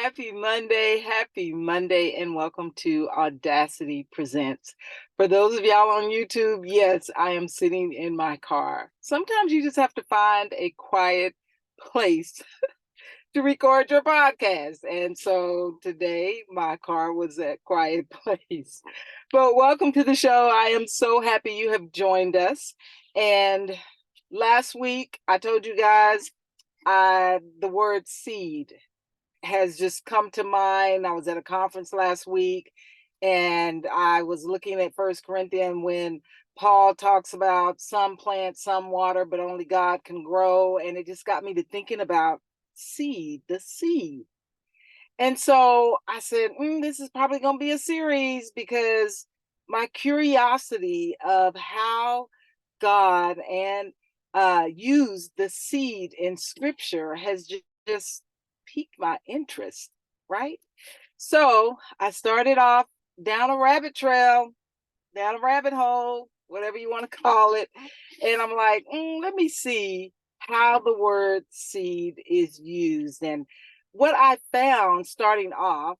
Happy Monday, and welcome to Audacity Presents. For those of y'all on YouTube, yes, I am sitting in my car. Sometimes you just have to find a quiet place to record your podcast. And so today, my car was that quiet place. But welcome to the show. I am so happy you have joined us. And last week, I told you guys the word seed has just come to mind. I was at a conference last week and I was looking at First Corinthians when Paul talks about some plant, some water, but only God can grow. And it just got me to thinking about the seed. And so I said, this is probably going to be a series because my curiosity of how God and used the seed in scripture has just piqued my interest, right? So I started off down a rabbit trail, down a rabbit hole, whatever you want to call it. And I'm like, let me see how the word seed is used. And what I found starting off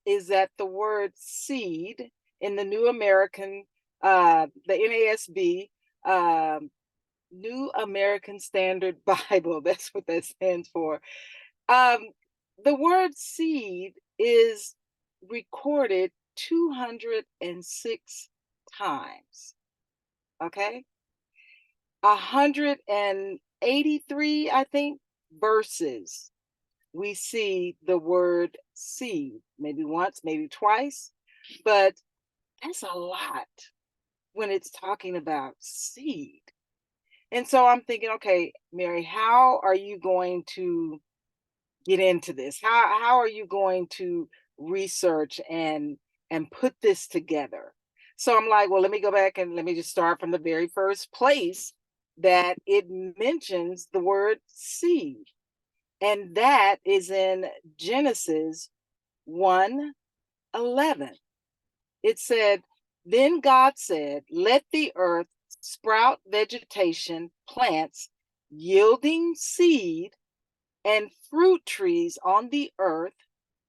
is that the word seed in the New American, the NASB, New American Standard Bible, that's what that stands for. The word seed is recorded 206 times. Okay. 183, I think, verses we see the word seed, maybe once, maybe twice, but that's a lot when it's talking about seed. And so I'm thinking, okay, Mary, how are you going to get into this? How are you going to research and put this together? So I'm like, well, let me go back and let me just start from the very first place that it mentions the word seed. And that is in Genesis 1:11. It said, then God said, let the earth sprout vegetation, plants yielding seed, and fruit trees on the earth,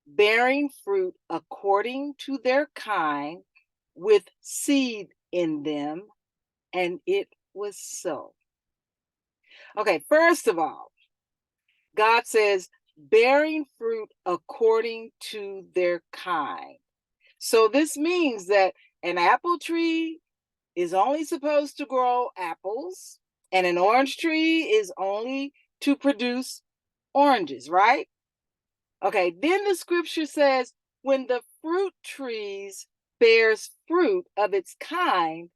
bearing fruit according to their kind, with seed in them. And it was so. Okay, first of all, God says, bearing fruit according to their kind. So this means that an apple tree is only supposed to grow apples, and an orange tree is only to produce oranges, right? Okay, then the scripture says, when the fruit trees bears fruit of its kind,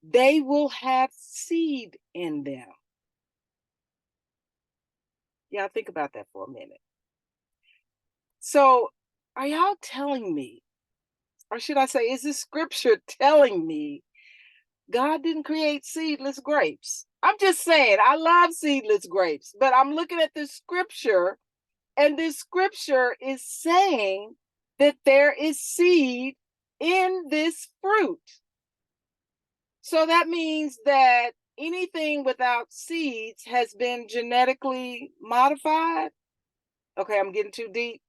they will have seed in them. Yeah, think about that for a minute. So are y'all telling me, or should I say, is this scripture telling me God didn't create seedless grapes? I'm just saying, I love seedless grapes, but I'm looking at this scripture, and this scripture is saying that there is seed in this fruit. So that means that anything without seeds has been genetically modified. Okay, I'm getting too deep.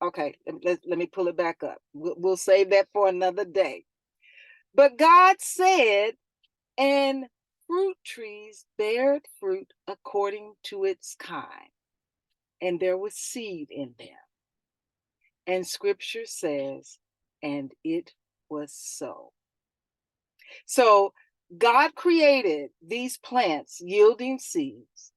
Okay, let me pull it back up. We'll save that for another day. But God said, and fruit trees bared fruit according to its kind, and there was seed in them. And scripture says, and it was so. So God created these plants yielding seeds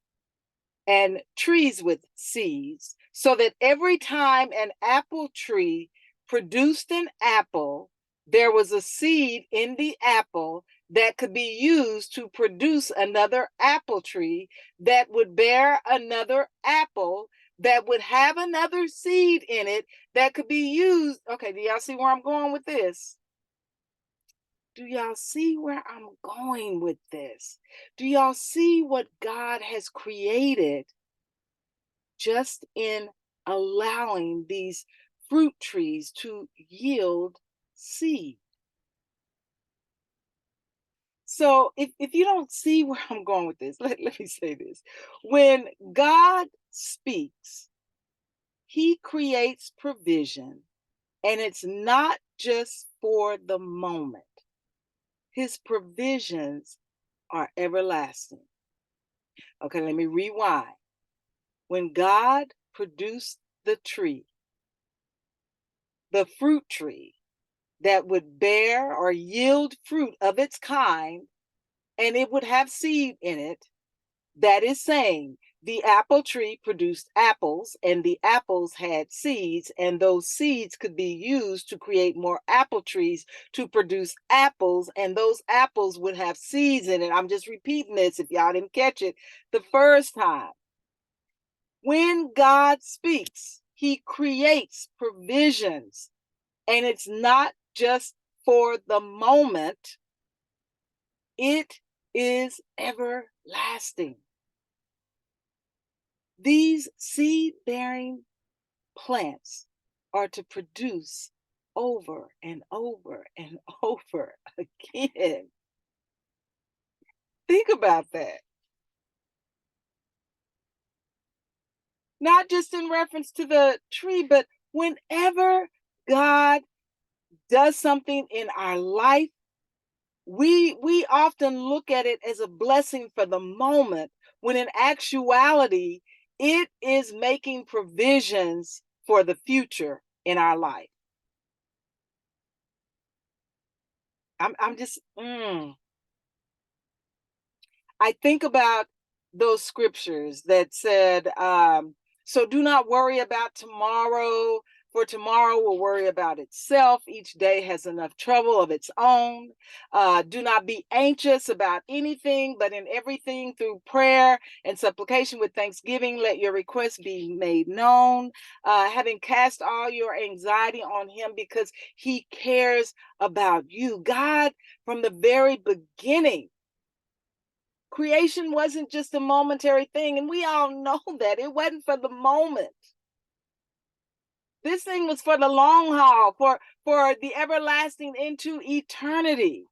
and trees with seeds, so that every time an apple tree produced an apple, there was a seed in the apple that could be used to produce another apple tree that would bear another apple that would have another seed in it that could be used. Okay, do y'all see where I'm going with this? Do y'all see where I'm going with this? Do y'all see what God has created just in allowing these fruit trees to yield seed? So if you don't see where I'm going with this, let me say this. When God speaks, He creates provision, and it's not just for the moment. His provisions are everlasting. Okay, let me rewind. When God produced the tree, the fruit tree that would bear or yield fruit of its kind, and it would have seed in it, that is saying the apple tree produced apples, and the apples had seeds, and those seeds could be used to create more apple trees to produce apples, and those apples would have seeds in it. I'm just repeating this if y'all didn't catch it the first time. When God speaks, he creates provisions, and it's not just for the moment, it is everlasting. These seed-bearing plants are to produce over and over and over again. Think about that. Not just in reference to the tree, but whenever God does something in our life, we often look at it as a blessing for the moment, when in actuality, it is making provisions for the future in our life. I'm just, I think about those scriptures that said, so do not worry about tomorrow, for tomorrow will worry about itself. Each day has enough trouble of its own. Do not be anxious about anything, but in everything through prayer and supplication with thanksgiving, let your requests be made known. Having cast all your anxiety on him because he cares about you. God, from the very beginning, creation wasn't just a momentary thing, and we all know that. It wasn't for the moment. This thing was for the long haul, for the everlasting into eternity.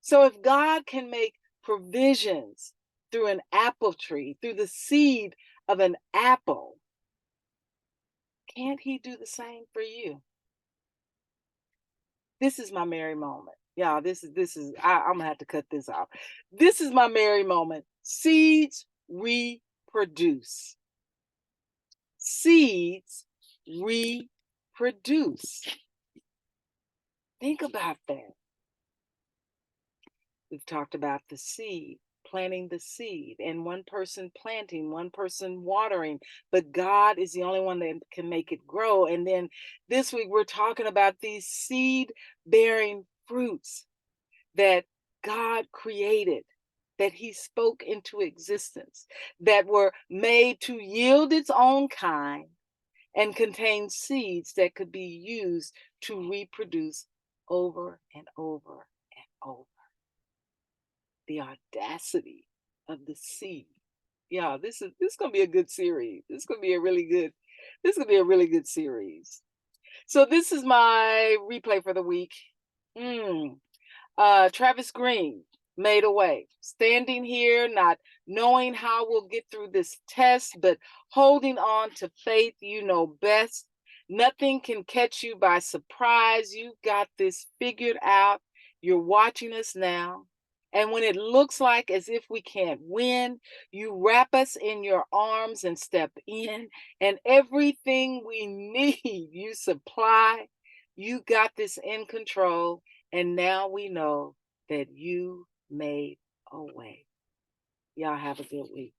So if God can make provisions through an apple tree, through the seed of an apple, can't he do the same for you? This is my Mary moment. Y'all, I'm gonna have to cut this off. This is my Mary moment. Seeds reproduce. Seeds reproduce. Think about that. We've talked about the seed, planting the seed, and one person planting, one person watering, but God is the only one that can make it grow. And then this week, we're talking about these seed-bearing fruits that God created, that he spoke into existence, that were made to yield its own kind and contain seeds that could be used to reproduce over and over and over. The audacity of the seed. Yeah, this is gonna be a good series. This is gonna be a really good series. So this is my replay for the week. Travis Green, Made a Way. Standing here, not knowing how we'll get through this test, but holding on to faith. You know best. Nothing can catch you by surprise. You got this figured out. You're watching us now. And when it looks like as if we can't win, you wrap us in your arms and step in, and everything we need, you supply. You got this in control. And now we know that you made a way. Y'all have a good week.